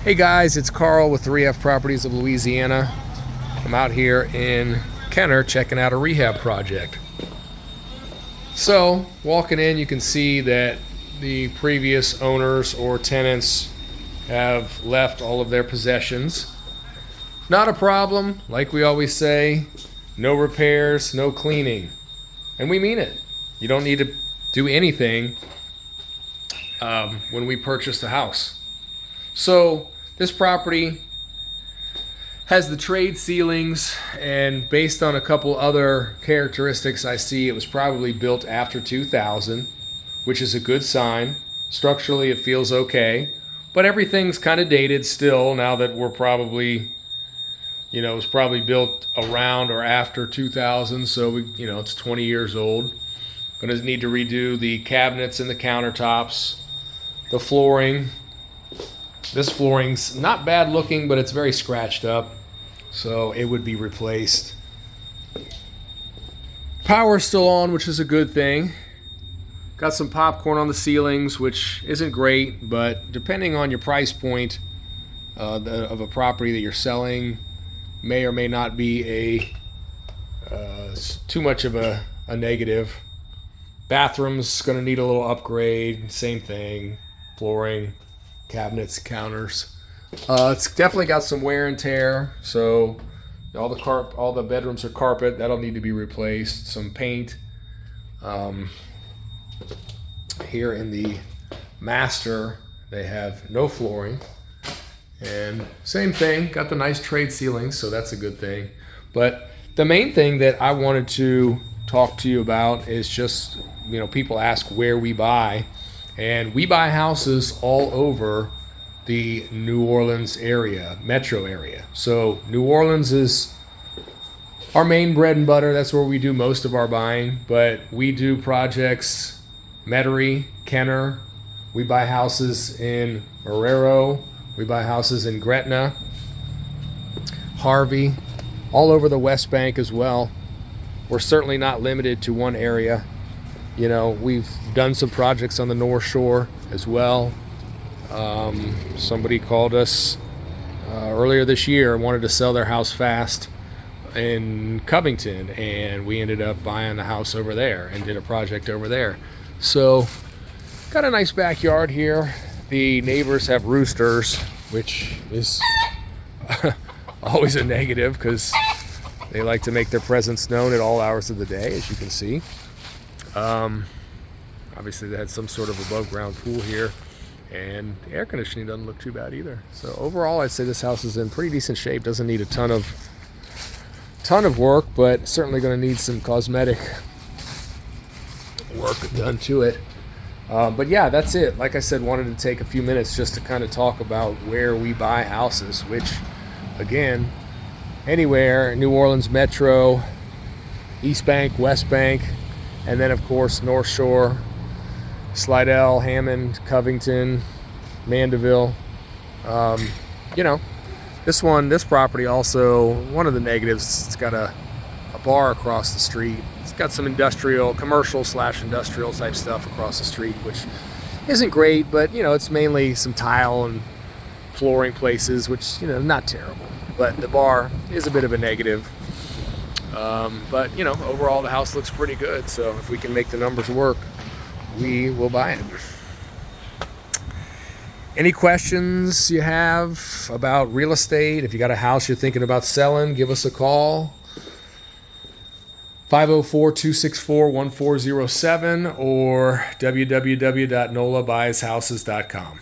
Hey guys, it's Carl with 3F Properties of Louisiana. I'm out here in Kenner checking out a rehab project. So, walking in, you can see that the previous owners or tenants have left all of their possessions. Not a problem, like we always say, no repairs, no cleaning. And we mean it. You don't need to do anything when we purchase the house. So this property has the trade ceilings, and based on a couple other characteristics I see, it was probably built after 2000, which is a good sign. Structurally, it feels okay, but everything's kind of dated still now that we're probably, it was probably built around or after 2000, so it's 20 years old. Going to need to redo the cabinets and the countertops, the flooring. This flooring's not bad looking, but it's very scratched up, so it would be replaced. Power's still on, which is a good thing. Got some popcorn on the ceilings, which isn't great, but depending on your price point of a property that you're selling, may or may not be too much of a negative. Bathroom's going to need a little upgrade. Same thing. Flooring, cabinets, counters. It's definitely got some wear and tear. So all the bedrooms are carpet. That'll need to be replaced. Some paint. Here in the master, they have no flooring. And same thing, got the nice trade ceilings, so that's a good thing. But the main thing that I wanted to talk to you about is just, people ask where we buy. And we buy houses all over the New Orleans area, metro area. So New Orleans is our main bread and butter. That's where we do most of our buying. But we do projects, Metairie, Kenner. We buy houses in Marrero. We buy houses in Gretna, Harvey, all over the West Bank as well. We're certainly not limited to one area. We've done some projects on the North Shore as well. Somebody called us earlier this year and wanted to sell their house fast in Covington, and we ended up buying the house over there and did a project over there. So, got a nice backyard here. The neighbors have roosters, which is always a negative because they like to make their presence known at all hours of the day, as you can see. Obviously they had some sort of above ground pool here, and the air conditioning doesn't look too bad either. So overall, I'd say this house is in pretty decent shape. Doesn't need a ton of work, but certainly going to need some cosmetic work done to it. But yeah, that's it. Like I said, wanted to take a few minutes just to kind of talk about where we buy houses, which again, anywhere, New Orleans Metro, East Bank, West Bank, and then of course North Shore, Slidell, Hammond, Covington, Mandeville. This property also, one of the negatives, it's got a bar across the street. It's got some commercial/industrial type stuff across the street, which isn't great, but it's mainly some tile and flooring places, which not terrible. But the bar is a bit of a negative. But overall the house looks pretty good. So if we can make the numbers work, we will buy it. Any questions you have about real estate? If you got a house you're thinking about selling, give us a call. 504-264-1407 or www.nolabuyshouses.com.